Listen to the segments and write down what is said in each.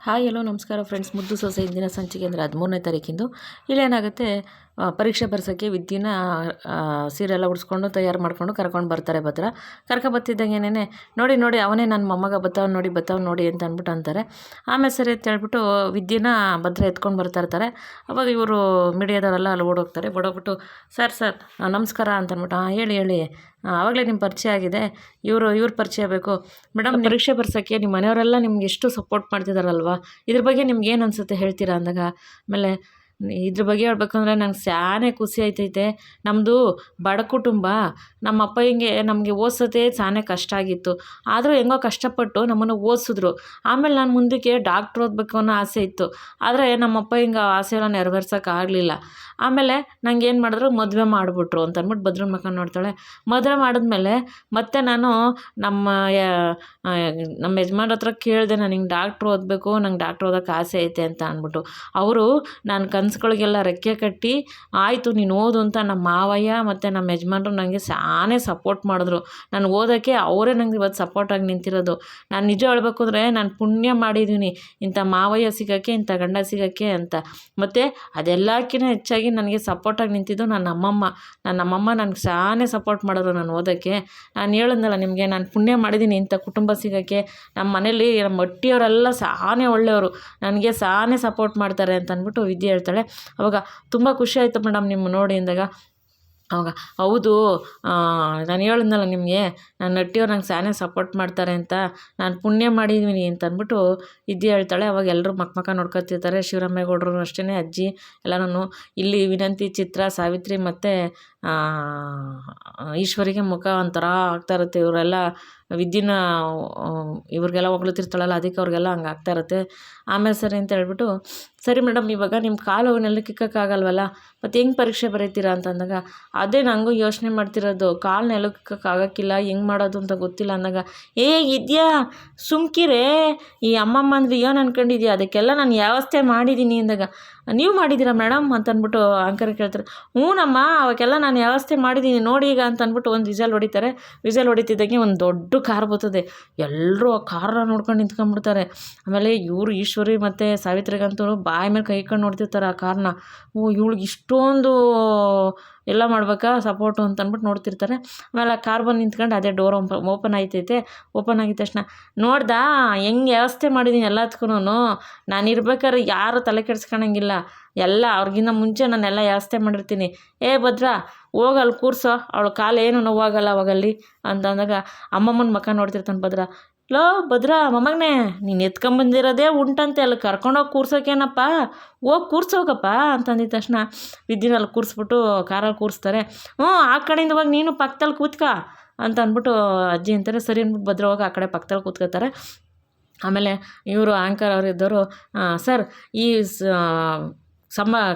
Hi ಎಲ್ಲೋ ನಮಸ್ಕಾರ friends. ಮುದ್ದು ಸೊಸೆ ಇಂದಿನ ಸಂಚಿಕೆ ಅಂದರೆ 13ನೇ ತಾರೀಕಿಂದು ಇಲ್ಲೇನಾಗುತ್ತೆ, ಪರೀಕ್ಷೆ ಬರ್ಸೋಕ್ಕೆ ವಿದ್ಯೆನ ಸೀರೆಲ್ಲ ಉಡಿಸ್ಕೊಂಡು ತಯಾರು ಮಾಡ್ಕೊಂಡು ಕರ್ಕೊಂಡು ಬರ್ತಾರೆ. ಕರ್ಕೊಬತ್ತಿದ್ದಂಗೆನೇ ನೋಡಿ ಅವನೇ ನನ್ನ ಮೊಮ್ಮಗ ಬತ್ತಾವ್ ನೋಡಿ ಅಂತ ಅಂದ್ಬಿಟ್ಟು ಅಂತಾರೆ. ಆಮೇಲೆ ಸರಿ ಅಂತ ಹೇಳ್ಬಿಟ್ಟು ವಿದ್ಯೆನ ಭದ್ರ ಎತ್ಕೊಂಡು ಬರ್ತಾ ಇರ್ತಾರೆ. ಅವಾಗ ಇವರು ಮೀಡಿಯಾದವರೆಲ್ಲ ಅಲ್ಲಿ ಓಡೋಗ್ಬಿಟ್ಟು ಸರ್ ನಮಸ್ಕಾರ ಅಂತ ಅಂದ್ಬಿಟ್ಟು ಹೇಳಿ ಆವಾಗಲೇ ನಿಮ್ಮ ಪರಿಚಯ ಆಗಿದೆ, ಇವ್ರ ಪರಿಚಯ ಬೇಕು ಮೇಡಮ್. ಪರೀಕ್ಷೆ ಬರ್ಸೋಕ್ಕೆ ನಿಮ್ಮ ಮನೆಯವರೆಲ್ಲ ನಿಮ್ಗೆ ಎಷ್ಟು ಸಪೋರ್ಟ್ ಮಾಡ್ತಿದ್ದಾರಲ್ವ, ಇದ್ರ ಬಗ್ಗೆ ನಿಮ್ಗೆ ಏನು ಅನಿಸುತ್ತೆ ಹೇಳ್ತೀರಾ ಅಂದಾಗ, ಆಮೇಲೆ ಇದ್ರ ಬಗ್ಗೆ ಹೇಳ್ಬೇಕಂದ್ರೆ ನಂಗೆ ಸ್ಯಾನೆ ಖುಷಿ ಆಯ್ತೈತೆ. ನಮ್ಮದು ಬಡ ಕುಟುಂಬ, ನಮ್ಮ ಅಪ್ಪ ಹಿಂಗೆ ನಮಗೆ ಓದಿಸೋದೇ ಸಾನೇ ಕಷ್ಟ ಆಗಿತ್ತು. ಆದರೂ ಹೆಂಗೋ ಕಷ್ಟಪಟ್ಟು ನಮ್ಮನ್ನು ಓದಿಸಿದ್ರು. ಆಮೇಲೆ ನಾನು ಮುಂದಕ್ಕೆ ಡಾಕ್ಟ್ರ್ ಓದಬೇಕು ಅನ್ನೋ ಆಸೆ ಇತ್ತು. ಆದರೆ ನಮ್ಮಪ್ಪ ಹಿಂಗೆ ಆಸೆ ಎಲ್ಲ ನೆರವೇರ್ಸೋಕ್ಕಾಗಲಿಲ್ಲ. ಆಮೇಲೆ ನಂಗೆ ಏನು ಮಾಡಿದ್ರು, ಮದುವೆ ಮಾಡಿಬಿಟ್ರು ಅಂತ ಅಂದ್ಬಿಟ್ಟು ಭದ್ರನ ಮಕ್ಕ ನೋಡ್ತಾಳೆ. ಮದುವೆ ಮಾಡಿದ್ಮೇಲೆ ಮತ್ತೆ ನಾನು ನಮ್ಮ ಯಜಮಾನ್ರ ಹತ್ರ ಕೇಳಿದೆ, ನಾನು ಹಿಂಗೆ ಡಾಕ್ಟ್ರ್ ಓದಬೇಕು, ನಂಗೆ ಡಾಕ್ಟ್ರ್ ಓದೋಕ್ಕೆ ಆಸೆ ಐತೆ ಅಂತ ಅಂದ್ಬಿಟ್ಟು. ಅವರು ನಾನು ಕನಸುಗಳಿಗೆಲ್ಲ ರೆಕ್ಕೆ ಕಟ್ಟಿ ಆಯಿತು ನೀನು ಓದು ಅಂತ ನಮ್ಮ ಮಾವಯ್ಯ ಮತ್ತು ನಮ್ಮ ಯಜಮಾನ್ರು ನನಗೆ ಸಾನೇ ಸಪೋರ್ಟ್ ಮಾಡಿದ್ರು. ನಾನು ಓದೋಕ್ಕೆ ಅವರೇ ನನಗೆ ಇವತ್ತು ಸಪೋರ್ಟಾಗಿ ನಿಂತಿರೋದು. ನಾನು ನಿಜ ಹೇಳ್ಬೇಕು ಅಂದರೆ ನಾನು ಪುಣ್ಯ ಮಾಡಿದ್ದೀನಿ ಇಂಥ ಮಾವಯ್ಯ ಸಿಗೋಕ್ಕೆ, ಇಂಥ ಗಂಡ ಸಿಗೋಕ್ಕೆ ಅಂತ. ಮತ್ತು ಅದೆಲ್ಲಕ್ಕಿಂತ ಹೆಚ್ಚಾಗಿ ನನಗೆ ಸಪೋರ್ಟಾಗಿ ನಿಂತಿದ್ದು ನನ್ನ ನಮ್ಮಮ್ಮ ನನಗೆ ಸಾನೇ ಸಪೋರ್ಟ್ ಮಾಡಿದ್ರು ನಾನು ಓದೋಕ್ಕೆ. ನಾನು ಹೇಳಿದ್ನಲ್ಲ ನಿಮಗೆ, ನಾನು ಪುಣ್ಯ ಮಾಡಿದ್ದೀನಿ ಇಂಥ ಕುಟುಂಬ ಸಿಗೋಕ್ಕೆ. ನಮ್ಮ ಮನೇಲಿ ನಮ್ಮ ಅಟ್ಟಿಯವರೆಲ್ಲ ಸಾನೇ ಒಳ್ಳೆಯವರು, ನನಗೆ ಸಾನೇ ಸಪೋರ್ಟ್ ಮಾಡ್ತಾರೆ ಅಂತ ಅಂದ್ಬಿಟ್ಟು ವಿದ್ಯೆ ಹೇಳ್ತಾಳೆ. ಅವಾಗ ತುಂಬ ಖುಷಿ ಆಯಿತು ಮೇಡಮ್ ನಿಮ್ಮ ನೋಡಿ ಅಂದಾಗ. ಅವಾಗ ಹೌದು, ನಾನು ಹೇಳಿದ್ನಲ್ಲ ನಿಮಗೆ, ನನ್ನ ನಟ್ಟಿಯವ್ರು ನಂಗೆ ಸಾನೇ ಸಪೋರ್ಟ್ ಮಾಡ್ತಾರೆ ಅಂತ, ನಾನು ಪುಣ್ಯ ಮಾಡಿದ್ದೀನಿ ಅಂತ ಅಂದ್ಬಿಟ್ಟು ವಿದ್ಯೆ ಹೇಳ್ತಾಳೆ. ಅವಾಗ ಎಲ್ಲರೂ ಮಕ್ಕ ನೋಡ್ಕೊತಿರ್ತಾರೆ. ಶಿವರಾಮೇಗೌಡರು ಅಷ್ಟೇ, ಅಜ್ಜಿ ಎಲ್ಲರೂ. ಇಲ್ಲಿ ವಿನಂತಿ, ಚಿತ್ರ, ಸಾವಿತ್ರಿ ಮತ್ತು ಈಶ್ವರಿಗೆ ಮುಖ ಒಂಥರ ಆಗ್ತಾ ಇರುತ್ತೆ. ಇವರೆಲ್ಲ ವಿದ್ಯೆನ ಇವ್ರಿಗೆಲ್ಲ ಹೊಗಳ್ತಿರ್ತಾಳಲ್ಲ, ಅದಕ್ಕೆ ಅವ್ರಿಗೆಲ್ಲ ಹಂಗೆ ಆಗ್ತಾ ಇರುತ್ತೆ. ಆಮೇಲೆ ಸರಿ ಅಂತ ಹೇಳ್ಬಿಟ್ಟು, ಸರಿ ಮೇಡಮ್ ಇವಾಗ ನಿಮ್ಮ ಕಾಲು ನೆಲಕ್ಕಿಕ್ಕೋಕ್ಕಾಗಲ್ವಲ್ಲ, ಮತ್ತು ಹೆಂಗೆ ಪರೀಕ್ಷೆ ಬರೀತೀರಾ ಅಂತ ಅಂದಾಗ, ಅದೇ ನನಗೂ ಯೋಚನೆ ಮಾಡ್ತಿರೋದು, ಕಾಲು ನೆಲಕ್ಕಿಕ್ಕೋಕ್ಕಾಗಕ್ಕಿಲ್ಲ, ಹೆಂಗೆ ಮಾಡೋದು ಅಂತ ಗೊತ್ತಿಲ್ಲ ಅಂದಾಗ, ಇದೆಯಾ ಸುಮ್ಕಿರೇ, ಈ ಅಮ್ಮಮ್ಮ ಅಂದರೆ ಏನು ಅನ್ಕೊಂಡಿದ್ಯಾ, ಅದಕ್ಕೆಲ್ಲ ನಾನು ವ್ಯವಸ್ಥೆ ಮಾಡಿದ್ದೀನಿ ಅಂದಾಗ, ನೀವು ಮಾಡಿದ್ದೀರಾ ಮೇಡಮ್ ಅಂತ ಅಂದ್ಬಿಟ್ಟು ಆಂಕರ್ ಕೇಳ್ತಾರೆ. ಹ್ಞೂನಮ್ಮ, ಅವಕ್ಕೆಲ್ಲ ನಾನು ವ್ಯವಸ್ಥೆ ಮಾಡಿದ್ದೀನಿ ನೋಡಿ ಈಗ ಅಂತ ಅಂದ್ಬಿಟ್ಟು ಒಂದು ವಿಸಲ್ ಹೊಡಿತಾರೆ. ವಿಸಲ್ ಹೊಡಿತಿದ್ದಾಗೆ ಒಂದು ದೊಡ್ಡ ಕಾರ್ ಬರ್ತದೆ. ಎಲ್ಲರೂ ಆ ಕಾರನ್ನ ನೋಡ್ಕೊಂಡು ನಿಂತ್ಕೊಂಡ್ಬಿಡ್ತಾರೆ. ಆಮೇಲೆ ಇವರು ಈಶ್ವರಿ ಮತ್ತು ಸಾವಿತ್ರಿಗಂತೂ ಬಾಯಿ ಮೇಲೆ ಕೈ ಇಟ್ಕೊಂಡು ನೋಡ್ತಿರ್ತಾರೆ ಆ ಕಾರ್ನ. ಇವಳಿಗೆ ಇಷ್ಟೊಂದು ಎಲ್ಲ ಮಾಡ್ಬೇಕಾ ಸಪೋರ್ಟು ಅಂತ ಅಂದ್ಬಿಟ್ಟು ನೋಡ್ತಿರ್ತಾರೆ. ಆಮೇಲೆ ಆ ಕಾರ್ ಬಂದು ನಿಂತ್ಕೊಂಡು ಅದೇ ಡೋರ್ ಓಪನ್ ಆಯ್ತೈತೆ. ಓಪನ್ ಆಗಿದ ತಕ್ಷಣ ನೋಡ್ದಾ ಹೆಂಗೆ ವ್ಯವಸ್ಥೆ ಮಾಡಿದ್ದೀನಿ ಎಲ್ಲದಕ್ಕೂ, ನಾನು ಇರ್ಬೇಕಾದ್ರೆ ಯಾರು ತಲೆ ಕೆಡ್ಸ್ಕೊಳಂಗಿಲ್ಲ, ಎಲ್ಲ ಅವ್ರಿಗಿಂತ ಮುಂಚೆ ನಾನೆಲ್ಲ ವ್ಯವಸ್ಥೆ ಮಾಡಿರ್ತೀನಿ. ಭದ್ರ ಹೋಗಿ ಅಲ್ಲಿ ಕೂರಿಸೋ, ಅವಳು ಕಾಲು ಏನು ನೋವಾಗಲ್ಲ ಅವಾಗಲ್ಲಿ ಅಂತ ಅಂದಾಗ ಅಮ್ಮಮ್ಮನ ಮಕ್ಕ ನೋಡ್ತಿರ್ತಾನೆ ಭದ್ರ. ಭದ್ರ ಮೊಮ್ಮಗನೇ, ನೀನು ಎತ್ಕೊಂಬಂದಿರೋದೇ ಉಂಟಂತೆ, ಅಲ್ಲಿ ಕರ್ಕೊಂಡೋಗಿ ಕೂರ್ಸೋಕೇನಪ್ಪ, ಹೋಗಿ ಕೂರ್ಸೋಗಪ್ಪ ಅಂತ ಅಂದಿದ ತಕ್ಷಣ ವಿದ್ಯೆನಲ್ಲಿ ಕೂರಿಸ್ಬಿಟ್ಟು ಕಾರಲ್ಲಿ ಕೂರಿಸ್ತಾರೆ. ಆ ಕಡೆಯಿಂದ ಹೋಗಿ ನೀನು ಪಕ್ಕದಲ್ಲಿ ಕೂತ್ಕ ಅಂತ ಅಂದ್ಬಿಟ್ಟು ಅಜ್ಜಿ ಅಂತಾರೆ. ಸರಿ ಅಂದ್ಬಿಟ್ಟು ಭದ್ರ ಹೋಗಿ ಆ ಕಡೆ ಪಕ್ಕದಲ್ಲಿ ಕೂತ್ಕೋತಾರೆ. ಆಮೇಲೆ ಇವರು ಆ್ಯಂಕರ್ ಅವರಿದ್ದವರು, ಸರ್ ಈ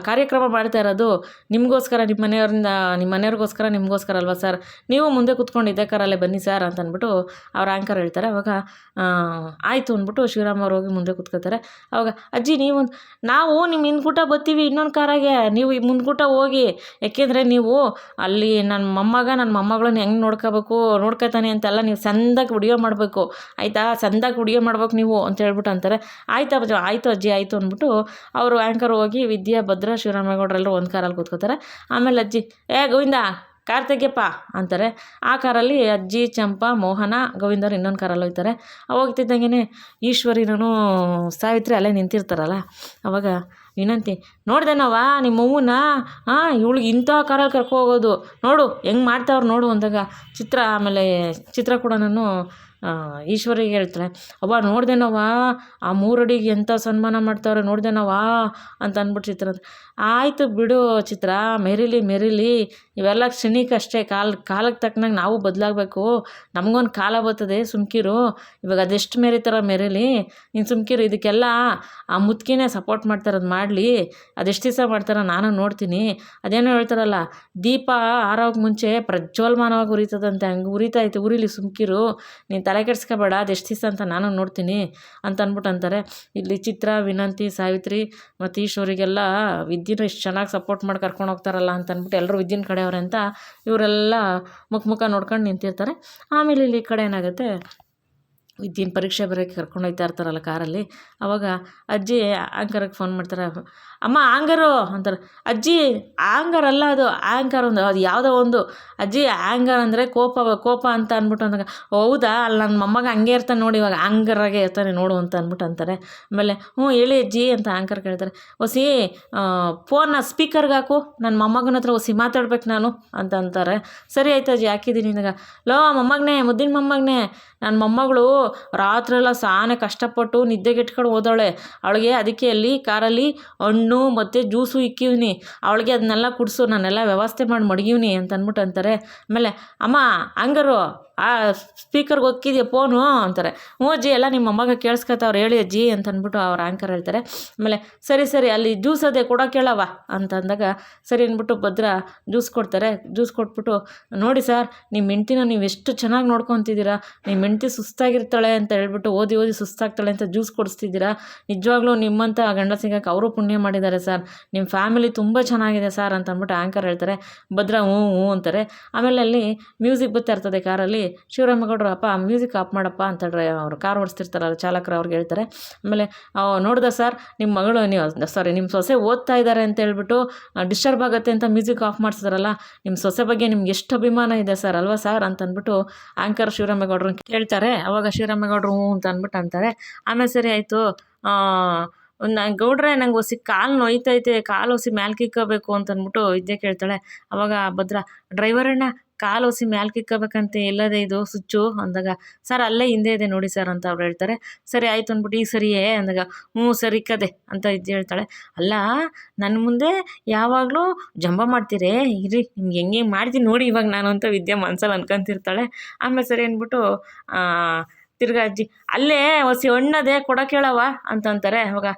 ಕಾರ್ಯಕ್ರಮ ಮಾಡ್ತಾ ಇರೋದು ನಿಮಗೋಸ್ಕರ, ನಿಮ್ಮ ಮನೆಯವ್ರಿಗೋಸ್ಕರ, ನಿಮಗೋಸ್ಕರ ಅಲ್ವಾ ಸರ್, ನೀವು ಮುಂದೆ ಕೂತ್ಕೊಂಡು ಇದೇ ಕಾರಲ್ಲೇ ಬನ್ನಿ ಸರ್ ಅಂತ ಅಂದ್ಬಿಟ್ಟು ಅವ್ರ ಆ್ಯಂಕರ್ ಹೇಳ್ತಾರೆ. ಅವಾಗ ಆಯಿತು ಅಂದ್ಬಿಟ್ಟು ಶಿವರಾಮ್ ಅವ್ರು ಹೋಗಿ ಮುಂದೆ ಕೂತ್ಕೋತಾರೆ. ಅವಾಗ ಅಜ್ಜಿ ನಾವು ನಿಮ್ಮ ಹಿಂದ್ಕೂಟ ಬರ್ತೀವಿ ಇನ್ನೊಂದು ಕಾರಾಗೆ, ನೀವು ಈ ಮುಂದ್ಕೂಟ ಹೋಗಿ, ಯಾಕೆಂದರೆ ನೀವು ಅಲ್ಲಿ ನನ್ನ ಮೊಮ್ಮಗಳನ್ನ ಹೆಂಗೆ ನೋಡ್ಕೋತಾನೆ ಅಂತೆಲ್ಲ ನೀವು ಸಂದಾಗಿ ವಿಡಿಯೋ ಮಾಡಬೇಕು ಆಯಿತಾ, ಸಂದಾಗಿ ವಿಡಿಯೋ ಮಾಡ್ಬೇಕು ನೀವು ಅಂತ ಹೇಳ್ಬಿಟ್ಟು ಅಂತಾರೆ. ಆಯಿತು ಅಜ್ಜಿ ಆಯಿತು ಅಂದ್ಬಿಟ್ಟು ಅವರು ಆ್ಯಂಕರ್ ಹೋಗಿ ವಿದ್ಯೆ, ಭದ್ರ, ಶಿವರಾಮೇಗೌಡರೆಲ್ಲರೂ ಒಂದು ಕಾರಲ್ಲಿ ಕೂತ್ಕೋತಾರೆ. ಆಮೇಲೆ ಅಜ್ಜಿ ಗೋವಿಂದ ಕಾರ್ ತೆಗಿಯಪ್ಪ ಅಂತಾರೆ. ಆ ಕಾರಲ್ಲಿ ಅಜ್ಜಿ, ಚಂಪಾ, ಮೋಹನ, ಗೋವಿಂದವ್ರು ಇನ್ನೊಂದು ಕಾರಲ್ಲಿ ಹೋಗ್ತಾರೆ. ಹೋಗ್ತಿದ್ದಂಗೆ ಈಶ್ವರಿನೂ ಸಾವಿತ್ರಿ ಅಲ್ಲೇ ನಿಂತಿರ್ತಾರಲ್ಲ. ಅವಾಗ ವಿನಂತಿ, ನೋಡ್ದೇನವ ನಿಮ್ಮ ಅವ್ವನ, ಇವಳಿಗೆ ಇಂಥ ಕಾರಲ್ಲಿ ಕರ್ಕೋಗೋದು ನೋಡು ಹೆಂಗೆ ಮಾಡ್ತಾವ್ರು ನೋಡು ಅಂದಾಗ ಚಿತ್ರ ಕೂಡ ನಾನು ಈಶ್ವರಿಗೆ ಹೇಳ್ತಾಳೆ. ನೋಡ್ದೇನವ ಆ 3 ಅಡಿಗೆ ಎಂಥ ಸನ್ಮಾನ ಮಾಡ್ತಾವ್ರೆ ನೋಡ್ದೇನವ ಅಂತ ಅಂದ್ಬಿಟ್ಟು ಚಿತ್ರ, ಆಯಿತು ಬಿಡು ಚಿತ್ರ, ಮೆರಿಲಿ ಇವೆಲ್ಲ ಕ್ಷಣಿಕ ಅಷ್ಟೇ, ಕಾಲಕ್ಕೆ ತಕ್ಕನಾಗ ನಾವು ಬದಲಾಗಬೇಕು, ನಮಗೊಂದು ಕಾಲ ಬರ್ತದೆ, ಸುಮ್ಕಿರು, ಇವಾಗ ಅದೆಷ್ಟು ಮೆರಿಲಿ, ನೀನು ಸುಮ್ಕಿರು, ಇದಕ್ಕೆಲ್ಲ ಆ ಮುದ್ಕಿನೇ ಸಪೋರ್ಟ್ ಮಾಡ್ತಾರದು ಮಾಡಲಿ, ಅದೆಷ್ಟು ದಿವಸ ಮಾಡ್ತಾರೋ ನಾನು ನೋಡ್ತೀನಿ. ಅದೇನೋ ಹೇಳ್ತಾರಲ್ಲ, ದೀಪ ಆರೋಕ್ಕೆ ಮುಂಚೆ ಪ್ರಜ್ವಲ್ಮಾನವಾಗಿ ಉರಿತದಂತೆ, ಹಂಗೆ ಉರಿತಾಯ್ತು, ಉರಿಲಿ ಸುಮ್ಕಿರು, ನೀನು ತಲೆ ಕೆಡ್ಸ್ಕೊಬೇಡ, ಅದೆಷ್ಟು ದಿವಸ ಅಂತ ನಾನು ನೋಡ್ತೀನಿ ಅಂತ ಅಂದ್ಬಿಟ್ಟು ಅಂತಾರೆ. ಇಲ್ಲಿ ಚಿತ್ರ, ವಿನಂತಿ, ಸಾವಿತ್ರಿ ಮತ್ತು ಈಶ್ವರಿಗೆಲ್ಲ ವಿದ್ಯೆನೂ ಇಷ್ಟು ಚೆನ್ನಾಗಿ ಸಪೋರ್ಟ್ ಮಾಡಿ ಕರ್ಕೊಂಡು ಹೋಗ್ತಾರಲ್ಲ ಅಂತ ಅಂದ್ಬಿಟ್ಟು ಎಲ್ಲರೂ ವಿದ್ಯೆನ ಕಡೆಯವ್ರೆ ಅಂತ ಇವರೆಲ್ಲ ಮುಖ ನೋಡ್ಕೊಂಡು ನಿಂತಿರ್ತಾರೆ. ಆಮೇಲೆ ಇಲ್ಲಿ ಈ ಕಡೆ ಏನಾಗುತ್ತೆ, ವಿದ್ಯೆನ ಪರೀಕ್ಷೆ ಬರೋಕ್ಕೆ ಕರ್ಕೊಂಡು ಹೋಗ್ತಾ ಇರ್ತಾರಲ್ಲ ಕಾರಲ್ಲಿ, ಆವಾಗ ಅಜ್ಜಿ ಆಂಕರಿಗೆ ಫೋನ್ ಮಾಡ್ತಾರೆ, ಅಮ್ಮ ಆಂಗರು ಅಂತಾರೆ. ಅಜ್ಜಿ ಆಂಗರ್ ಅಲ್ಲ, ಅದು ಆ್ಯಂಕರ್ ಒಂದು, ಅದು ಯಾವುದೋ ಒಂದು ಅಜ್ಜಿ ಆ್ಯಂಗರ್ ಅಂದರೆ ಕೋಪ ಅಂತ ಅಂದ್ಬಿಟ್ಟು ಅಂದಾಗ, ಹೌದಾ ಅಲ್ಲಿ ನನ್ನ ಮೊಮ್ಮಗ ಹಂಗೆ ಇರ್ತಾನೆ ನೋಡಿ, ಇವಾಗ ಆಂಗರಾಗೆ ಇರ್ತಾನೆ ನೋಡು ಅಂತ ಅಂದ್ಬಿಟ್ಟು ಅಂತಾರೆ. ಆಮೇಲೆ ಹ್ಞೂ ಹೇಳಿ ಅಜ್ಜಿ ಅಂತ ಆಂಕರ್ ಕೇಳ್ತಾರೆ. ಒಸಿ ಫೋನ್ನ ಸ್ಪೀಕರ್ಗೆ ಹಾಕು, ನನ್ನ ಮೊಮ್ಮಗನ ಹತ್ರ ಒಸಿ ಮಾತಾಡ್ಬೇಕು ನಾನು ಅಂತ ಅಂತಾರೆ. ಸರಿ ಆಯ್ತು ಅಜ್ಜಿ ಹಾಕಿದ್ದೀನಿ ನಿನಗೆ. ಲೋ ಮೊಮ್ಮಗನೇ, ಮುದ್ದಿನ ಮೊಮ್ಮಗನೇ, ನನ್ನ ಮೊಮ್ಮಗಳು ರಾತ್ರೆಲ್ಲ ಸಾನೆ ಕಷ್ಟಪಟ್ಟು ನಿದ್ದೆಗೆಟ್ಕೊಂಡು ಓದೋಳೆ, ಅವಳಿಗೆ ಅದಕ್ಕೆ ಅಲ್ಲಿ ಕಾರಲ್ಲಿ ಹಣ್ಣು ಮತ್ತು ಜ್ಯೂಸು ಇಕ್ಕಿವ್ನಿ, ಅವಳಿಗೆ ಅದನ್ನೆಲ್ಲ ಕುಡಿಸು, ನಾನೆಲ್ಲ ವ್ಯವಸ್ಥೆ ಮಾಡಿ ಮಡಗಿವ್ನಿ ಅಂತ ಅಂದ್ಬಿಟ್ಟು ಅಂತಾರೆ. ಆಮೇಲೆ ಅಮ್ಮ ಹಂಗಾರು ಆ ಸ್ಪೀಕರ್ಗೆ ಹೊಕ್ಕಿದ್ಯಾ ಫೋನು ಅಂತಾರೆ. ಹ್ಞೂ ಅಜ್ಜಿ ಎಲ್ಲ ನಿಮ್ಮ ಮೊಮ್ಮಗ ಕೇಳಿಸ್ಕೊತಾವ್ರು, ಹೇಳಿ ಅಜ್ಜಿ ಅಂತ ಅಂದ್ಬಿಟ್ಟು ಅವ್ರು ಆ್ಯಂಕರ್ ಹೇಳ್ತಾರೆ. ಆಮೇಲೆ ಸರಿ ಅಲ್ಲಿ ಜ್ಯೂಸ್ ಅದೇ ಕೊಡೋಕೆ ಹೇಳವ ಅಂತ ಅಂದಾಗ ಸರಿ ಅಂದ್ಬಿಟ್ಟು ಭದ್ರ ಜ್ಯೂಸ್ ಕೊಡ್ತಾರೆ. ಜ್ಯೂಸ್ ಕೊಟ್ಬಿಟ್ಟು, ನೋಡಿ ಸರ್ ನಿಮ್ಮ ಹೆಂಡ್ತಿನ ನೀವು ಎಷ್ಟು ಚೆನ್ನಾಗಿ ನೋಡ್ಕೊತಿದ್ದೀರಾ, ನಿಮ್ಮ ಹೆಂಡ್ತಿ ಸುಸ್ತಾಗಿರ್ತಾಳೆ ಅಂತ ಹೇಳ್ಬಿಟ್ಟು ಓದಿ ಸುಸ್ತಾಗ್ತಾಳೆ ಅಂತ ಜ್ಯೂಸ್ ಕೊಡಿಸ್ತಿದ್ದೀರಾ, ನಿಜವಾಗ್ಲೂ ನಿಮ್ಮಂಥ ಗಂಡ ಸಿಗೋಕ್ಕೆ ಅವರು ಪುಣ್ಯ ಮಾಡಿದ್ದಾರೆ ಸರ್, ನಿಮ್ಮ ಫ್ಯಾಮಿಲಿ ತುಂಬ ಚೆನ್ನಾಗಿದೆ ಸರ್ ಅಂತ ಅಂದ್ಬಿಟ್ಟು ಆ್ಯಂಕರ್ ಹೇಳ್ತಾರೆ. ಭದ್ರ ಹ್ಞೂ ಅಂತಾರೆ. ಆಮೇಲೆ ಅಲ್ಲಿ ಮ್ಯೂಸಿಕ್ ಬರ್ತಾ ಇರ್ತದೆ ಕಾರಲ್ಲಿ. ಶಿವರಾಮೇಗೌಡರು, ಅಪ್ಪ ಮ್ಯೂಸಿಕ್ ಆಫ್ ಮಾಡಪ್ಪ ಅಂತ ಅವರು ಕಾರ್ ಓಡಿಸ್ತಿರ್ತಾರಲ್ಲ ಚಾಲಕರು ಅವ್ರಿಗೆ ಹೇಳ್ತಾರೆ. ಆಮೇಲೆ ನೋಡ್ದ ಸರ್ ನಿಮ್ಮ ಮಗಳು ನಿಮ್ಮ ಸೊಸೆ ಓದ್ತಾ ಇದ್ದಾರೆ ಅಂತ ಹೇಳ್ಬಿಟ್ಟು ಡಿಸ್ಟರ್ಬ್ ಆಗುತ್ತೆ ಅಂತ ಮ್ಯೂಸಿಕ್ ಆಫ್ ಮಾಡಿಸ್ತಾರಲ್ಲ, ನಿಮ್ಮ ಸೊಸೆ ಬಗ್ಗೆ ನಿಮ್ಗೆ ಎಷ್ಟು ಅಭಿಮಾನ ಇದೆ ಸರ್ ಅಲ್ವಾ ಸರ್ ಅಂತ ಅಂದ್ಬಿಟ್ಟು ಆ್ಯಂಕರ್ ಶಿವರಾಮೇಗೌಡರು ಕೇಳ್ತಾರೆ. ಅವಾಗ ಶಿವರಾಮೇಗೌಡರು ಹ್ಞೂ ಅಂತ ಅಂದ್ಬಿಟ್ಟು ಅಂತಾರೆ. ಆಮೇಲೆ ಸರಿ ಆಯಿತು, ಗೌಡ್ರೆ ನಂಗೆ ಹೊಸಿ ಕಾಲು ನೋಯ್ತೈತೆ, ಕಾಲು ಹೊಸಿ ಮ್ಯಾಲ್ ಕಿಕ್ಕೋಬೇಕು ಅಂತ ಅಂದ್ಬಿಟ್ಟು ವಿದ್ಯೆ ಕೇಳ್ತಾಳೆ. ಅವಾಗ ಭದ್ರ, ಡ್ರೈವರಣ್ಣ ಕಾಲು ಹೊಸಿ ಮ್ಯಾಲ್ ಕಿಕ್ಕೋಬೇಕಂತೆ, ಎಲ್ಲದೆ ಇದು ಸ್ವಿಚ್ಚು ಅಂದಾಗ, ಸರ್ ಅಲ್ಲೇ ಹಿಂದೆ ಇದೆ ನೋಡಿ ಸರ್ ಅಂತ ಅವ್ರು ಹೇಳ್ತಾರೆ. ಸರಿ ಆಯಿತು ಅಂದ್ಬಿಟ್ಟು ಈಗ ಸರಿಯೇ ಅಂದಾಗ, ಹ್ಞೂ ಸರಿ ಕದೆ ಅಂತ ವಿದ್ಯೆ ಹೇಳ್ತಾಳೆ. ಅಲ್ಲ ನನ್ನ ಮುಂದೆ ಯಾವಾಗಲೂ ಜಂಬ ಮಾಡ್ತೀರೇ, ಇರಿ ನಿಮ್ಗೆ ಹೆಂಗೆ ಮಾಡ್ತೀನಿ ನೋಡಿ ಇವಾಗ ನಾನು ಅಂತ ವಿದ್ಯೆ ಮನ್ಸಲ್ಲಿ ಅನ್ಕೊಂತಿರ್ತಾಳೆ. ಆಮೇಲೆ ಸರಿ ಅಂದ್ಬಿಟ್ಟು ತಿರ್ಗಾ ಅಜ್ಜಿ, ಅಲ್ಲೇ ಹೊಸಿ ಹಣ್ಣದೆ ಕೊಡೋಕೆ ಹೇಳವ ಅಂತ ಅಂತಾರೆ. ಅವಾಗ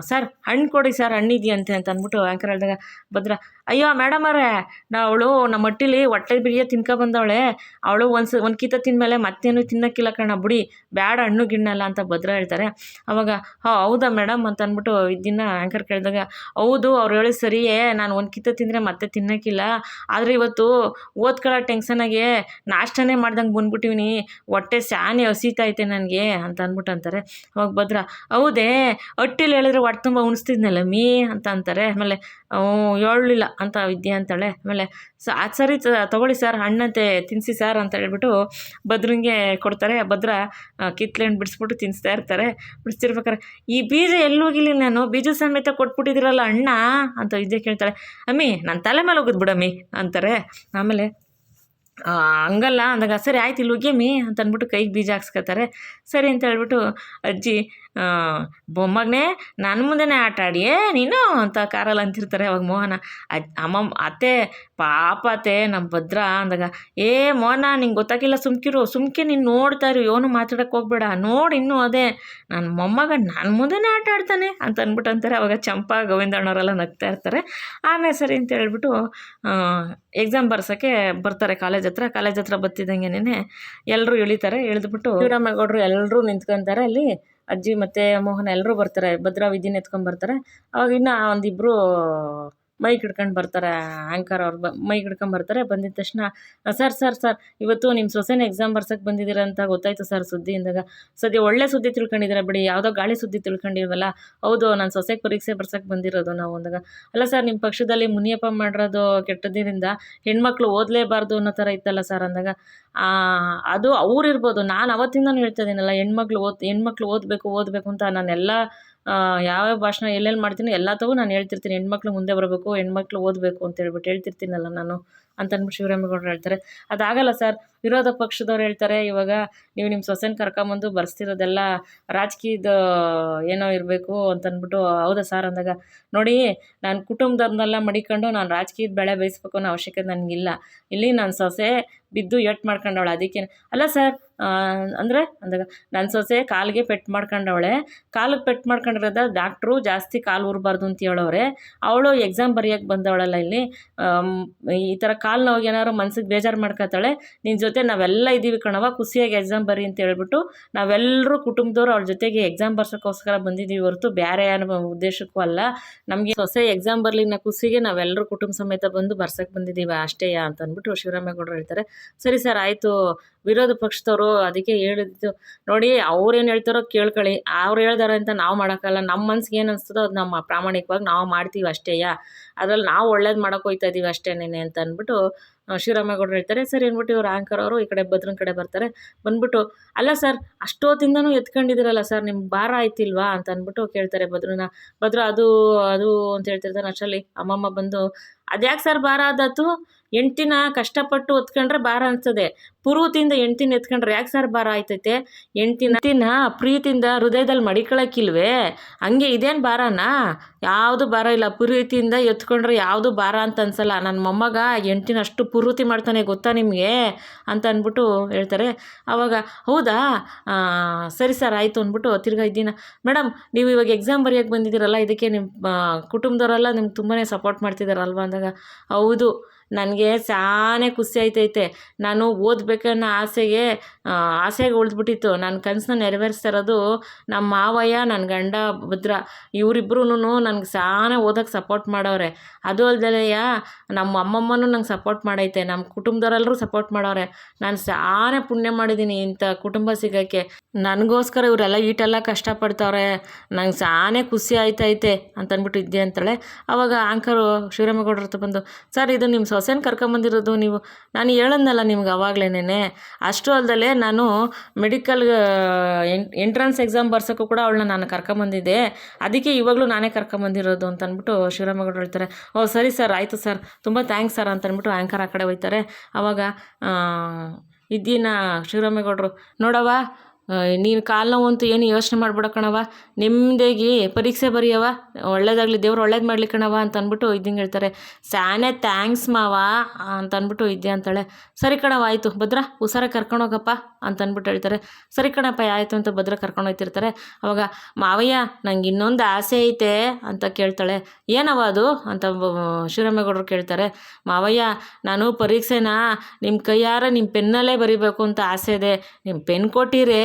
ಸರ್ ಹಣ್ಣು ಕೊಡಿ ಸರ್, ಹಣ್ಣಿದೆಯಂತೆ ಅಂತ ಅಂದ್ಬಿಟ್ಟು ಆ್ಯಂಕರ್ ಹೇಳಿದಾಗ ಭದ್ರ, ಅಯ್ಯೋ ಮೇಡಮ್ ಅವರೇ, ಅವಳು ನಮ್ಮ ಮಟ್ಟಿಲಿ ಹೊಟ್ಟೆ ಬಿರಿಯ ತಿನ್ಕೊಬಂದವಳೆ, ಅವಳು ಒಂದು ಕಿತ ತಿಂದಮೇಲೆ ಮತ್ತೇನು ತಿನ್ನೋಕ್ಕಿಲ್ಲ ಕಣ ಬಿಡಿ, ಬೇಡ ಹಣ್ಣು ಗಿಣ್ಣಲ್ಲ ಅಂತ ಭದ್ರ ಹೇಳ್ತಾರೆ. ಅವಾಗ ಹೌದಾ ಮೇಡಮ್ ಅಂತ ಅಂದ್ಬಿಟ್ಟು ಇದನ್ನ ಆ್ಯಂಕರ್ ಕೇಳಿದಾಗ, ಹೌದು ಅವ್ರು ಹೇಳಿ ಸರಿಯೇ, ನಾನು ಒಂದು ಕಿತ ತಿಂದರೆ ಮತ್ತೆ ತಿನ್ನೋಕ್ಕಿಲ್ಲ, ಆದರೆ ಇವತ್ತು ಓದ್ಕೊಳ್ಳೋ ಟೆನ್ಷನಾಗೆ ನಾಷ್ಟನೇ ಮಾಡ್ದಂಗೆ ಬಂದ್ಬಿಟ್ಟಿವ್ನಿ, ಹೊಟ್ಟೆ ಸ್ಯಾನೆ ಹಸಿತೈತೆ ನನಗೆ ಅಂತ ಅಂದ್ಬಿಟ್ಟು ಅಂತಾರೆ. ಅವಾಗ ಭದ್ರ, ಹೌದೇ ಹೊಟ್ಟಿಲಿ ಹೇಳಿದ್ರೆ ಹೊಟ್ಟೆ ತುಂಬ ಉಣಿಸ್ತಿದ್ನಲ್ಲ ಅಂತ ಅಂತಾರೆ. ಆಮೇಲೆ ಹೇಳಲಿಲ್ಲ ಅಂತ ವಿದ್ಯೆ ಅಂತಾಳೆ. ಆಮೇಲೆ ಸರಿ ತೊಗೊಳ್ಳಿ ಸರ್ ಹಣ್ಣಂತೆ ತಿನ್ನಿಸಿ ಸರ್ ಅಂತ ಹೇಳ್ಬಿಟ್ಟು ಭದ್ರಂಗೆ ಕೊಡ್ತಾರೆ. ಭದ್ರ ಕಿತ್ಲೆ ಹಣ್ಣು ಬಿಡಿಸ್ಬಿಟ್ಟು ತಿನ್ನಿಸ್ತಾ ಇರ್ತಾರೆ. ಬಿಡಿಸ್ತಿರ್ಬೇಕಾರೆ, ಈ ಬೀಜ ಎಲ್ಲೋಗಿಲ್ಲ, ನಾನು ಬೀಜ ಸಮೇತ ಕೊಟ್ಬಿಟ್ಟಿದ್ದೀರಲ್ಲ ಅಣ್ಣ ಅಂತ ವಿದ್ಯೆ ಕೇಳ್ತಾಳೆ. ಅಮ್ಮಿ ನನ್ನ ತಲೆ ಮೇಲೆ ಹೋಗೋದು ಬಿಡಮ್ಮಿ ಅಂತಾರೆ. ಆಮೇಲೆ ಹಂಗಲ್ಲ ಅಂದಾಗ, ಸರಿ ಆಯ್ತು ಇಲ್ಲಿ ಉಗ್ಯಮ್ಮಿ ಅಂತ ಅಂದ್ಬಿಟ್ಟು ಕೈಗೆ ಬೀಜ ಹಾಕ್ಸ್ಕೊತಾರೆ. ಸರಿ ಅಂತ ಹೇಳ್ಬಿಟ್ಟು ಅಜ್ಜಿ, ಮೊಮ್ಮಗನೇ ನನ್ನ ಮುಂದೆನೇ ಆಟ ಆಡಿಯೇ ನೀನು ಅಂತ ಕಾರಲ್ಲಿ ಅಂತಿರ್ತಾರೆ. ಅವಾಗ ಮೋಹನ, ಅತ್ತೆ ಪಾಪ ಅತ್ತೆ ನಮ್ಮ ಭದ್ರ ಅಂದಾಗ, ಮೋಹನ ನಿಂಗೆ ಗೊತ್ತಾಗಿಲ್ಲ, ಸುಮ್ಕೆ ನೀನು ನೋಡ್ತಾ ಇರು, ಏನು ಮಾತಾಡೋಕ್ಕೆ ಹೋಗ್ಬೇಡ, ನೋಡಿ ಇನ್ನೂ ಅದೇ ನನ್ನ ಮೊಮ್ಮಗ ನನ್ನ ಮುಂದೆನೇ ಆಟ ಆಡ್ತಾನೆ ಅಂತ ಅಂದ್ಬಿಟ್ಟು ಅಂತಾರೆ. ಅವಾಗ ಚಂಪಾ ಗೋವಿಂದಣ್ಣವರೆಲ್ಲ ನಗ್ತಾ ಇರ್ತಾರೆ. ಆಮೇಲೆ ಸರಿ ಅಂತ ಹೇಳ್ಬಿಟ್ಟು ಎಕ್ಸಾಮ್ ಬರ್ಸೋಕ್ಕೆ ಬರ್ತಾರೆ ಕಾಲೇಜ್ ಹತ್ರ ಬರ್ತಿದ್ದಂಗೆನೇ ಎಲ್ಲರೂ ಇಳಿತಾರೆ. ಇಳಿದ್ಬಿಟ್ಟು ಶಿವರಾಮೇಗೌಡರು ಎಲ್ಲರೂ ನಿಂತ್ಕೊತಾರೆ. ಅಲ್ಲಿ ಅಜ್ಜಿ ಮತ್ತು ಮೋಹನ ಎಲ್ಲರೂ ಬರ್ತಾರೆ. ಭದ್ರಾ ವಿಧಿನ ಎತ್ಕೊಂಡ್ಬರ್ತಾರೆ. ಅವಾಗ ಇನ್ನೂ ಒಂದಿಬ್ಬರು ಮೈಕ್ ಹಿಡ್ಕೊಂಡು ಬರ್ತಾರೆ. ಆ್ಯಂಕರ್ ಅವ್ರು ಮೈಕ್ ಹಿಡ್ಕೊಂಬರ್ತಾರೆ. ಬಂದಿದ್ದ ತಕ್ಷಣ, ಸರ್ ಇವತ್ತು ನಿಮ್ಮ ಸೊಸೆನ ಎಕ್ಸಾಮ್ ಬರ್ಸೋಕ್ಕೆ ಬಂದಿದ್ದೀರ ಅಂತ ಗೊತ್ತಾಯಿತು ಸರ್ ಸುದ್ದಿ ಅಂದಾಗ, ಸದ್ಯ ಒಳ್ಳೆ ಸುದ್ದಿ ತಿಳ್ಕೊಂಡಿದ್ದೀರ ಬಿಡಿ, ಯಾವುದೋ ಗಾಳಿ ಸುದ್ದಿ ತಿಳ್ಕೊಂಡಿಲ್ವಲ್ಲ. ಹೌದು ನನ್ನ ಸೊಸೆಗೆ ಪರೀಕ್ಷೆ ಬರ್ಸೋಕ್ಕೆ ಬಂದಿರೋದು ನಾವು ಅಂದಾಗ, ಅಲ್ಲ ಸರ್ ನಿಮ್ಮ ಪಕ್ಷದಲ್ಲಿ ಮುನಿಯಪ್ಪ ಮಾಡಿರೋದು ಕೆಟ್ಟದ್ರಿಂದ ಹೆಣ್ಮಕ್ಳು ಓದಲೇಬಾರ್ದು ಅನ್ನೋ ಥರ ಇತ್ತಲ್ಲ ಸರ್ ಅಂದಾಗ, ಅದು ಅವ್ರಿರ್ಬೋದು, ನಾನು ಅವತ್ತಿಂದನೂ ಹೇಳ್ತಾ ಇದ್ದೀನಲ್ಲ, ಹೆಣ್ಮಕ್ಳು ಓದಬೇಕು ಅಂತ ನಾನೆಲ್ಲ ಯಾವ್ಯಾವ ಭಾಷಣ ಎಲ್ಲೆಲ್ಲಿ ಮಾಡ್ತೀನಿ ಎಲ್ಲತವೂ ನಾನು ಹೇಳ್ತಿರ್ತೀನಿ. ಹೆಣ್ಮಕ್ಳು ಮುಂದೆ ಬರಬೇಕು, ಹೆಣ್ಮಕ್ಳು ಓದಬೇಕು ಅಂತ ಹೇಳ್ಬಿಟ್ಟು ಹೇಳ್ತಿರ್ತೀನಲ್ಲ ನಾನು ಅಂತ ಅಂದ್ಬಿಟ್ಟು ಶಿವರಾಮೇಗೌಡರು ಹೇಳ್ತಾರೆ. ಅದಾಗಲ್ಲ ಸರ್, ವಿರೋಧ ಪಕ್ಷದವ್ರು ಹೇಳ್ತಾರೆ, ಇವಾಗ ನೀವು ನಿಮ್ಮ ಸೊಸೆನ ಕರ್ಕೊಂಬಂದು ಬರ್ಸ್ತಿರೋದೆಲ್ಲ ರಾಜಕೀಯದ ಏನೋ ಇರಬೇಕು ಅಂತಂದ್ಬಿಟ್ಟು. ಹೌದಾ ಸರ್ ಅಂದಾಗ, ನೋಡಿ ನಾನು ಕುಟುಂಬದವ್ರನ್ನೆಲ್ಲ ಮಡಿಕೊಂಡು ನಾನು ರಾಜಕೀಯದ ಬೆಳೆ ಬೇಯಿಸ್ಬೇಕು ಅನ್ನೋ ಅವಶ್ಯಕತೆ ನನಗಿಲ್ಲ. ಇಲ್ಲಿ ನನ್ನ ಸೊಸೆ ಬಿದ್ದು ಏಟ್ ಮಾಡ್ಕೊಂಡವಳೆ, ಅದಕ್ಕೆ ಅಲ್ಲ ಸರ್ ಅಂದರೆ ಅಂದಾಗ, ನನ್ನ ಸೊಸೆ ಕಾಲಿಗೆ ಪೆಟ್ಟು ಮಾಡ್ಕೊಂಡವಳೆ, ಕಾಲಿಗೆ ಪೆಟ್ಟು ಮಾಡ್ಕೊಂಡಿರೋದ ಡಾಕ್ಟ್ರು ಜಾಸ್ತಿ ಕಾಲು ಉರಬಾರ್ದು ಅಂತ ಹೇಳೋರೆ, ಅವಳು ಎಕ್ಸಾಮ್ ಬರೆಯೋಕ್ಕೆ ಬಂದವಳಲ್ಲ ಇಲ್ಲಿ, ಈ ಥರ ಕಾಲು ನೋವು ಏನಾದ್ರು ಮನ್ಸಿಗೆ ಬೇಜಾರು ಮಾಡ್ಕೊತಾಳೆ, ನಿನ್ನ ಜೊತೆ ನಾವೆಲ್ಲ ಇದ್ದೀವಿ ಕಣವ, ಖುಷಿಯಾಗಿ ಎಕ್ಸಾಮ್ ಬರಿ ಅಂತ ಹೇಳ್ಬಿಟ್ಟು ನಾವೆಲ್ಲರೂ ಕುಟುಂಬದವ್ರು ಅವಳ ಜೊತೆಗೆ ಎಕ್ಸಾಮ್ ಬರ್ಸೋಕ್ಕೋಸ್ಕರ ಬಂದಿದ್ದೀವಿ ಹೊರತು ಬೇರೆ ಅನ್ನೋ ಉದ್ದೇಶಕ್ಕೂ ಅಲ್ಲ. ನಮಗೆ ಸೊಸೆ ಎಕ್ಸಾಮ್ ಬರಲಿ ಅನ್ನೋ ಖುಷಿಗೆ ನಾವೆಲ್ಲರೂ ಕುಟುಂಬ ಸಮೇತ ಬಂದು ಬರ್ಸೋಕ್ಕೆ ಬಂದಿದ್ದೀವಿ ಅಷ್ಟೇ ಅಂತ ಅಂದ್ಬಿಟ್ಟು ಶಿವರಾಮೇಗೌಡರು ಹೇಳ್ತಾರೆ. ಸರಿ ಸರ್ ಆಯಿತು, ವಿರೋಧ ಪಕ್ಷದವರು ಅದಕ್ಕೆ ಹೇಳಿದ್ದು ನೋಡಿ, ಅವ್ರೇನು ಹೇಳ್ತಾರೋ ಕೇಳ್ಕೊಳ್ಳಿ, ಅವ್ರು ಹೇಳ್ದಾರೆ ಅಂತ ನಾವು ಮಾಡೋಕ್ಕಲ್ಲ. ನಮ್ಮ ಮನ್ಸಿಗೆ ಏನು ಅನಿಸ್ತದೋ ಅದು ನಮ್ಮ ಪ್ರಾಮಾಣಿಕವಾಗಿ ನಾವು ಮಾಡ್ತೀವಿ ಅಷ್ಟೇಯ, ಅದ್ರಲ್ಲಿ ನಾವು ಒಳ್ಳೇದು ಮಾಡೋಕೆ ಹೋಗ್ತಾ ಇದ್ದೀವಿ ಅಷ್ಟೇನೇನೆ ಅಂತ ಅಂದ್ಬಿಟ್ಟು ಶಿವರಾಮೇಗೌಡರು ಹೇಳ್ತಾರೆ. ಸರಿ ಅಂದ್ಬಿಟ್ಟು ಇವ್ರು ಆ್ಯಂಕರ್ ಅವರು ಈ ಕಡೆ ಭದ್ರನ ಕಡೆ ಬರ್ತಾರೆ. ಬಂದ್ಬಿಟ್ಟು ಅಲ್ಲ ಸರ್, ಅಷ್ಟೊತ್ತಿಂದನೂ ಎತ್ಕೊಂಡಿದ್ದೀರಲ್ಲ ಸರ್, ನಿಮ್ಗೆ ಭಾರ ಆಯ್ತಿಲ್ವಾ ಅಂತ ಅಂದ್ಬಿಟ್ಟು ಕೇಳ್ತಾರೆ ಭದ್ರ ಅದು ಅದು ಅಂತ ಹೇಳ್ತಿರ್ತಾರೆ. ಅಷ್ಟರಲ್ಲಿ ಅಮ್ಮಮ್ಮ ಬಂದು ಅದ್ಯಾಕೆ ಸರ್ ಭಾರ ಆದತ್ತು, ಹೆಂಡ್ತಿನ ಕಷ್ಟಪಟ್ಟು ಹೊತ್ಕೊಂಡ್ರೆ ಭಾರ ಅನ್ಸ್ತದೆ, ಪುರುತಿಂದ ಹೆಂಡ್ತಿನ ಎತ್ಕೊಂಡ್ರೆ ಯಾಕೆ ಸರ್ ಭಾರ ಆಯ್ತೈತೆ, ಹೆಂಡ್ತಿನ ಪ್ರೀತಿಯಿಂದ ಹೃದಯದಲ್ಲಿ ಮಡಿಕೊಳಕ್ಕಿಲ್ವೇ, ಹಂಗೆ ಇದೇನು ಭಾರನಾ, ಯಾವುದು ಭಾರ ಇಲ್ಲ, ಪ್ರೀತಿಯಿಂದ ಎತ್ಕೊಂಡ್ರೆ ಯಾವುದು ಭಾರ ಅಂತ ಅನ್ಸಲ್ಲ, ನನ್ನ ಮೊಮ್ಮಗ ಹೆಂಡ್ತಿನ ಅಷ್ಟು ಪೂರ್ತಿ ಮಾಡ್ತಾನೆ ಗೊತ್ತಾ ನಿಮಗೆ ಅಂತ ಅಂದ್ಬಿಟ್ಟು ಹೇಳ್ತಾರೆ. ಆವಾಗ ಹೌದಾ, ಸರಿ ಸರ್ ಆಯಿತು ಅಂದ್ಬಿಟ್ಟು ತಿರ್ಗಾ ಇದ್ದೀನ ಮೇಡಮ್, ನೀವು ಇವಾಗ ಎಕ್ಸಾಮ್ ಬರೆಯೋಕ್ಕೆ ಬಂದಿದ್ದೀರಲ್ಲ, ಇದಕ್ಕೆ ನಿಮ್ಮ ಕುಟುಂಬದವರೆಲ್ಲ ನಿಮ್ಗೆ ತುಂಬಾ ಸಪೋರ್ಟ್ ಮಾಡ್ತಿದ್ದಾರಲ್ವ ಅಂದಾಗ, ಹೌದು ನನಗೆ ಸಾನೇ ಖುಷಿ ಆಯ್ತೈತೆ, ನಾನು ಓದಬೇಕನ್ನೋ ಆಸೆಗೆ ಉಳಿದ್ಬಿಟ್ಟಿತ್ತು, ನನ್ನ ಕನಸನ್ನ ನೆರವೇರಿಸ್ತಾ ಇರೋದು ನಮ್ಮ ಮಾವಯ್ಯ, ನನ್ನ ಗಂಡ ಭದ್ರ, ಇವರಿಬ್ರು ನನಗೆ ಸಾನೇ ಓದೋಕ್ಕೆ ಸಪೋರ್ಟ್ ಮಾಡವ್ರೆ. ಅದು ಅಲ್ದಲೆಯ ನಮ್ಮ ಅಮ್ಮಮ್ಮನೂ ನಂಗೆ ಸಪೋರ್ಟ್ ಮಾಡೈತೆ, ನಮ್ಮ ಕುಟುಂಬದವರೆಲ್ಲರೂ ಸಪೋರ್ಟ್ ಮಾಡವ್ರೆ, ನಾನು ಸಾನೇ ಪುಣ್ಯ ಮಾಡಿದ್ದೀನಿ ಇಂಥ ಕುಟುಂಬ ಸಿಗೋಕ್ಕೆ, ನನಗೋಸ್ಕರ ಇವರೆಲ್ಲ ಈಟೆಲ್ಲ ಕಷ್ಟಪಡ್ತವ್ರೆ, ನಂಗೆ ಸಾನೇ ಖುಷಿ ಆಯ್ತೈತೆ ಅಂತಂದ್ಬಿಟ್ಟು ಇದ್ದೆ ಅಂತಾಳೆ. ಆವಾಗ ಆಂಕರು ಶಿವರಾಮೇಗೌಡರ ಹತ್ರ ಬಂದು, ಸರ್ ಇದು ನಿಮ್ಮ ಸೊಸೆನ ಕರ್ಕೊಂಬಂದಿರೋದು ನೀವು, ನಾನು ಹೇಳದ್ನಲ್ಲ ನಿಮ್ಗೆ ಅವಾಗಲೇ, ಅಷ್ಟು ಅಲ್ದಲೆ ನಾನು ಮೆಡಿಕಲ್ ಎಂಟ್ರೆನ್ಸ್ ಎಕ್ಸಾಮ್ ಬರ್ಸೋಕ್ಕೂ ಕೂಡ ಅವಳನ್ನ ನಾನು ಕರ್ಕೊಂಬಂದಿದ್ದೆ, ಅದಕ್ಕೆ ಇವಾಗಲೂ ನಾನೇ ಕರ್ಕೊಂಬಂದಿರೋದು ಅಂತ ಅಂದ್ಬಿಟ್ಟು ಶಿವರಾಮೇಗೌಡರು ಹೇಳ್ತಾರೆ. ಓ ಸರಿ ಸರ್ ಆಯಿತು ಸರ್, ತುಂಬ ಥ್ಯಾಂಕ್ಸ್ ಸರ್ ಅಂತಂದ್ಬಿಟ್ಟು ಆ್ಯಂಕರ್ ಆ ಕಡೆ ಹೋಗ್ತಾರೆ. ಆವಾಗ ಇದ್ದೀನ ಶಿವರಾಮೇಗೌಡರು, ನೋಡವ ನೀನು ಕಾಲು ನೋವಂತೂ ಏನು ಯೋಚನೆ ಮಾಡ್ಬಿಡ ಕಣವ, ನೆಮ್ಮದಿಯಾಗಿ ಪರೀಕ್ಷೆ ಬರೆಯವ, ಒಳ್ಳೇದಾಗಲಿ, ದೇವ್ರು ಒಳ್ಳೇದು ಮಾಡಲಿ ಕಣವ ಅಂತ ಅಂದ್ಬಿಟ್ಟು ಇದ್ದಂಗೆ ಹೇಳ್ತಾರೆ. ಸಾನೇ ಥ್ಯಾಂಕ್ಸ್ ಮಾವ ಅಂತ ಅಂದ್ಬಿಟ್ಟು ಇದ್ದೆ ಅಂತಾಳೆ. ಸರಿ ಕಣವ ಆಯಿತು, ಭದ್ರ ಹುಷಾರಾಗಿ ಕರ್ಕೊಂಡೋಗಪ್ಪ ಅಂತ ಅಂದ್ಬಿಟ್ಟು ಹೇಳ್ತಾರೆ. ಸರಿ ಕಣಪ್ಪ ಆಯಿತು ಅಂತ ಭದ್ರ ಕರ್ಕೊಂಡು ಹೋಗ್ತಿರ್ತಾರೆ. ಅವಾಗ ಮಾವಯ್ಯ ನಂಗೆ ಇನ್ನೊಂದು ಆಸೆ ಐತೆ ಅಂತ ಕೇಳ್ತಾಳೆ. ಏನವ ಅದು ಅಂತ ಶಿವರಾಮೇಗೌಡರು ಕೇಳ್ತಾರೆ. ಮಾವಯ್ಯ ನಾನು ಪರೀಕ್ಷೆನ ನಿಮ್ಮ ಕೈಯಾರ ನಿಮ್ಮ ಪೆನ್ನಲ್ಲೇ ಬರಿಬೇಕು ಅಂತ ಆಸೆ ಇದೆ, ನಿಮ್ಮ ಪೆನ್ ಕೊಟ್ಟಿರೇ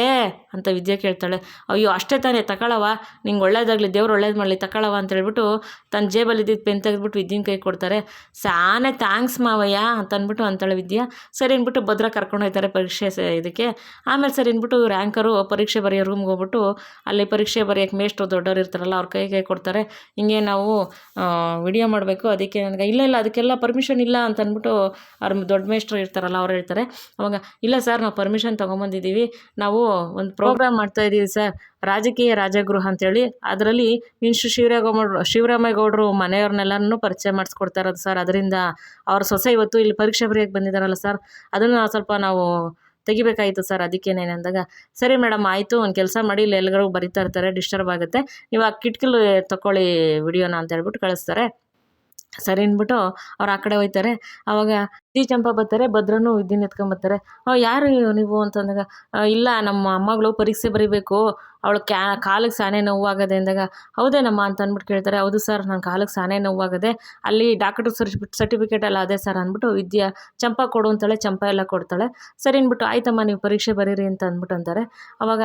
ಅಂತ ವಿದ್ಯೆ ಕೇಳ್ತಾಳೆ. ಅಯ್ಯೋ ಅಷ್ಟೇ ತಾನೇ, ತಗೊಳವ, ನಿಂಗೆ ಒಳ್ಳೇದಾಗಲಿ, ದೇವ್ರು ಒಳ್ಳೇದು ಮಾಡಲಿ, ತಗೊಳವ ಅಂತ ಹೇಳ್ಬಿಟ್ಟು ತನ್ನ ಜೇಬಲ್ಲಿ ಇದ್ದಿದ್ದು ಪೆನ್ ತೆಗೆದ್ಬಿಟ್ಟು ವಿದ್ಯೆನ ಕೈ ಕೊಡ್ತಾರೆ. ಸಾನೇ ಥ್ಯಾಂಕ್ಸ್ ಮಾವಯ್ಯ ಅಂತ ಅಂದ್ಬಿಟ್ಟು ಅಂತಾಳೆ ವಿದ್ಯಾ. ಸರಿ ಅಂದ್ಬಿಟ್ಟು ಭದ್ರ ಕರ್ಕೊಂಡು ಹೋಗ್ತಾರೆ ಪರೀಕ್ಷೆ ಇದಕ್ಕೆ. ಆಮೇಲೆ ಸರಿ ಅಂದ್ಬಿಟ್ಟು ಇವ್ರು ಆ್ಯಂಕರು ಪರೀಕ್ಷೆ ಬರೆಯೋ ರೂಮ್ಗೆ ಹೋಗ್ಬಿಟ್ಟು ಅಲ್ಲಿ ಪರೀಕ್ಷೆ ಬರೆಯೋಕ್ಕೆ ಮೇಷ್ಟ್ರು ದೊಡ್ಡವ್ರು ಇರ್ತಾರಲ್ಲ ಅವ್ರ ಕೈ ಕೊಡ್ತಾರೆ. ಹಿಂಗೆ ನಾವು ವಿಡಿಯೋ ಮಾಡಬೇಕು, ಅದಕ್ಕೆ ನನಗೆ ಇಲ್ಲ ಅದಕ್ಕೆಲ್ಲ ಪರ್ಮಿಷನ್ ಇಲ್ಲ ಅಂತ ಅಂದ್ಬಿಟ್ಟು ಅವ್ರ ದೊಡ್ಡ ಮೇಷ್ಟ್ರು ಇರ್ತಾರಲ್ಲ ಅವ್ರು ಹೇಳ್ತಾರೆ. ಅವಾಗ ಇಲ್ಲ ಸರ್, ನಾವು ಪರ್ಮಿಷನ್ ತೊಗೊಂಬಂದಿದ್ದೀವಿ, ನಾವು ಒಂದು ಪ್ರೋಗ್ರಾಮ್ ಮಾಡ್ತಾಯಿದ್ದೀವಿ ಸರ್, ರಾಜಕೀಯ ರಾಜಗೃಹ ಅಂತೇಳಿ, ಅದರಲ್ಲಿ ಮಿನಿಸ್ಟ್ರು ಶಿವರಾಮೇಗೌಡರು ಮನೆಯವ್ರನ್ನೆಲ್ಲನೂ ಪರಿಚಯ ಮಾಡಿಸ್ಕೊಡ್ತಾ ಇರೋದು ಸರ್, ಅದರಿಂದ ಅವ್ರ ಸೊಸೆ ಇವತ್ತು ಇಲ್ಲಿ ಪರೀಕ್ಷೆ ಬರೆಯೋಕ್ಕೆ ಬಂದಿದ್ದಾರಲ್ಲ ಸರ್, ಅದನ್ನು ಸ್ವಲ್ಪ ನಾವು ತೆಗಿಬೇಕಾಯಿತು ಸರ್, ಅದಕ್ಕೇನೇನು ಅಂದಾಗ, ಸರಿ ಮೇಡಮ್ ಆಯಿತು, ಒಂದು ಕೆಲಸ ಮಾಡಿ, ಇಲ್ಲಿ ಎಲ್ಲರೂ ಬರಿತಾ ಇರ್ತಾರೆ, ಡಿಸ್ಟರ್ಬ್ ಆಗುತ್ತೆ, ನೀವು ಆ ಕಿಟ್ಕಿಲ್ ತೊಗೊಳ್ಳಿ ವಿಡಿಯೋನ ಅಂತ ಹೇಳ್ಬಿಟ್ಟು ಕಳಿಸ್ತಾರೆ. ಸರಿ ಅಂದ್ಬಿಟ್ಟು ಅವ್ರು ಆ ಕಡೆ ಹೋಗ್ತಾರೆ. ಆವಾಗ ಚಂಪಾ ಬರ್ತಾರೆ, ಭದ್ರನು ವಿದ್ಯೆನ ಎತ್ಕೊಂಬರ್ತಾರೆ. ಯಾರು ನೀವು ಅಂತಂದಾಗ, ಇಲ್ಲ ನಮ್ಮ ಅಮ್ಮಗಳು ಪರೀಕ್ಷೆ ಬರೀಬೇಕು, ಅವಳು ಕಾಲಿಗೆ ಸಾನೇ ನೋವಾಗದೆ ಅಂದಾಗ, ಹೌದೇನಮ್ಮ ಅಂತ ಅಂದ್ಬಿಟ್ಟು ಕೇಳ್ತಾರೆ. ಹೌದು ಸರ್, ನನ್ನ ಕಾಲಿಗೆ ಸಾನೇ ನೋವಾಗದೆ, ಅಲ್ಲಿ ಡಾಕ್ಟರ್ ಸರ್ಟಿಫಿಕೇಟ್ ಎಲ್ಲ ಅದೇ ಸರ್ ಅಂದ್ಬಿಟ್ಟು ವಿದ್ಯಾ ಚಂಪಾ ಕೊಡು ಅಂತಾಳೆ. ಚಂಪಾ ಎಲ್ಲ ಕೊಡ್ತಾಳೆ. ಸರಿ ಅಂದ್ಬಿಟ್ಟು ಆಯ್ತಮ್ಮ ನೀವು ಪರೀಕ್ಷೆ ಬರೀರಿ ಅಂತ ಅಂದ್ಬಿಟ್ಟು ಅಂತಾರೆ. ಆವಾಗ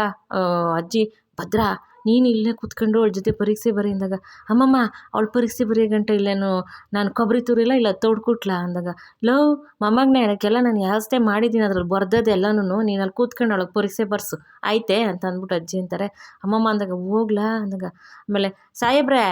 ಅಜ್ಜಿ, ಭದ್ರ ನೀನು ಇಲ್ಲೇ ಕೂತ್ಕೊಂಡು ಅವಳ ಜೊತೆ ಪರೀಕ್ಷೆ ಬರೀ ಅಂದಾಗ, ಅಮ್ಮಮ್ಮ ಅವಳು ಪರೀಕ್ಷೆ ಬರೆಯೋ ಗಂಟೆ ಇಲ್ಲೇನು ನಾನು ಕೊಬ್ಬರಿ ತುರಿಲ್ಲ, ಇಲ್ಲ ತೊಡ್ಕೊಟ್ಲಾ ಅಂದಾಗ, ಲವ್ ಮೊಮ್ಮಗನೇ ಅದಕ್ಕೆಲ್ಲ ನಾನು ವ್ಯವಸ್ಥೆ ಮಾಡಿದ್ದೀನಿ, ಅದ್ರಲ್ಲಿ ಬರ್ದದ್ದು ಎಲ್ಲನೂ ನೀನು ಅಲ್ಲಿ ಕೂತ್ಕೊಂಡು ಅವಳಿಗೆ ಪರೀಕ್ಷೆ ಬರ್ಸು ಆಯ್ತೆ ಅಂತ ಅಂದ್ಬಿಟ್ಟು ಅಜ್ಜಿ ಅಂತಾರೆ. ಅಮ್ಮಮ್ಮ ಅಂದಾಗ ಹೋಗ್ಲಾ ಅಂದಾಗ, ಆಮೇಲೆ ಸಾಹೇಬ್ರೆ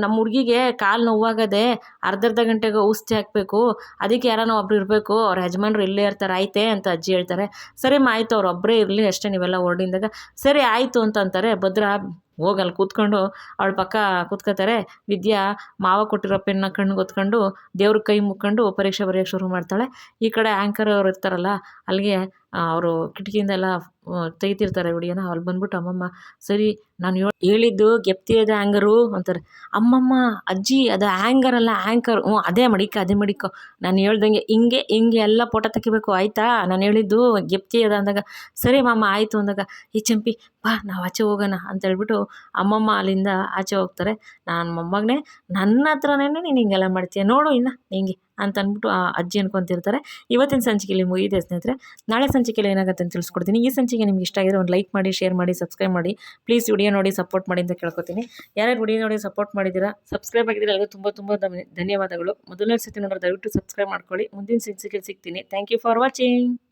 ನಮ್ಮ ಹುಡುಗಿಗೆ ಕಾಲು ನೋವಾಗದೆ, ಅರ್ಧ ಗಂಟೆಗೆ ಔಷಧಿ ಹಾಕಬೇಕು, ಅದಕ್ಕೆ ಯಾರನ್ನೋ ಒಬ್ರು ಇರಬೇಕು, ಅವ್ರ ಯಜಮಾನ್ರು ಇಲ್ಲೇ ಇರ್ತಾರೆ ಆಯ್ತೆ ಅಂತ ಅಜ್ಜಿ ಹೇಳ್ತಾರೆ. ಸರಿಮ್ಮ ಆಯಿತು, ಅವ್ರು ಒಬ್ಬರೇ ಇರಲಿ ಅಷ್ಟೇ, ನೀವೆಲ್ಲ ಹೊರಡಿಂದಾಗ ಸರಿ ಆಯಿತು ಅಂತ ಅಂತಾರೆ. ಭದ್ರ ಹೋಗಲ್ಲಿ ಕೂತ್ಕೊಂಡು ಅವಳ ಪಕ್ಕ ಕೂತ್ಕೋತಾರೆ. ವಿದ್ಯಾ ಮಾವ ಕೊಟ್ಟಿರೋ ಪೆನ್ನ ಕಣ್ಣಿಗೆ ಹೊತ್ಕೊಂಡು ದೇವ್ರ ಕೈ ಮುಕ್ಕೊಂಡು ಪರೀಕ್ಷೆ ಬರೆಯೋಕ್ಕೆ ಶುರು ಮಾಡ್ತಾಳೆ. ಈ ಕಡೆ ಆ್ಯಂಕರ್ ಅವ್ರು ಇರ್ತಾರಲ್ಲ, ಅಲ್ಲಿಗೆ ಅವರು ಕಿಟಕಿಯಿಂದೆಲ್ಲ ತೆಗಿತಿರ್ತಾರೆ ವಿಡಿಯೋನ. ಅಲ್ಲಿ ಬಂದ್ಬಿಟ್ಟು ಅಮ್ಮಮ್ಮ, ಸರಿ ನಾನು ಹೇಳಿದ್ದು ಗೆಪ್ತಿ ಅದ ಆ್ಯಂಗರು ಅಂತಾರೆ. ಅಮ್ಮಮ್ಮ ಅಜ್ಜಿ ಅದು ಆ್ಯಂಗರ್ ಅಲ್ಲ, ಆ್ಯಂಕರ್, ಅದೇ ಮಡಿಕೋ, ನಾನು ಹೇಳ್ದಂಗೆ ಹಿಂಗೆ ಎಲ್ಲ ಫೋಟೋ ತೆಗಿಬೇಕು ಆಯಿತಾ, ನಾನು ಹೇಳಿದ್ದು ಗೆಪ್ತಿ ಅದ ಅಂದಾಗ, ಸರಿ ಮಾಮ ಆಯಿತು ಅಂದಾಗ, ಈ ಚಂಪಿ ಬಾ ನಾವು ಆಚೆ ಹೋಗೋಣ ಅಂತ ಹೇಳ್ಬಿಟ್ಟು ಅಮ್ಮಮ್ಮ ಅಲ್ಲಿಂದ ಆಚೆ ಹೋಗ್ತಾರೆ. ನಾನು ಮೊಮ್ಮಗನೇ, ನನ್ನ ಹತ್ರನೇ ನೀನು ಹಿಂಗೆಲ್ಲ ಮಾಡ್ತೀಯ ನೋಡು ಇನ್ನು ಹಿಂಗೆ ಅಂತ ಅಂದ್ಬಿಟ್ಟು ಆ ಅಜ್ಜಿ ಅನ್ಕೊತಿರ್ತಾರೆ. ಇವತ್ತಿನ ಸಂಚಿಕೆಯಲ್ಲಿ ಮುಗಿದೆ ಸ್ನೇಹಿತರೆ. ನಾಳೆ ಸಂಚಿಕೆಯಲ್ಲಿ ಏನಾಗುತ್ತೆ ಅಂತ ತಿಳಿಸ್ಕೊಡ್ತೀನಿ. ಈ ಸಂಚಿಕೆ ನಿಮ್ಗೆ ಇಷ್ಟ ಆಗಿದ್ರೆ ಒಂದು ಲೈಕ್ ಮಾಡಿ, ಶೇರ್ ಮಾಡಿ, ಸಬ್ಸ್ಕ್ರೈಬ್ ಮಾಡಿ. ಪ್ಲೀಸ್ ವಿಡಿಯೋ ನೋಡಿ ಸಪೋರ್ಟ್ ಮಾಡಿ ಅಂತ ಕೇಳ್ಕೊತೀನಿ. ಯಾರ್ಯಾರು ವಿಡಿಯೋ ನೋಡಿ ಸಪೋರ್ಟ್ ಮಾಡಿದ್ದೀರಾ, ಸಬ್ಸ್ಕ್ರೈಬ್ ಆಗಿದ್ದೀರಾ, ಎಲ್ಲರಿಗೂ ತುಂಬ ಧನ್ಯವಾದಗಳು. ಮೊದಲನೇ ಸತಿ ನೋಡೋರು ದಯವಿಟ್ಟು ಸಬ್ಸ್ಕ್ರೈಬ್ ಮಾಡ್ಕೊಳ್ಳಿ. ಮುಂದಿನ ಸಂಚಿಕೆಯಲ್ಲಿ ಸಿಗ್ತೀನಿ. Thank you for watching.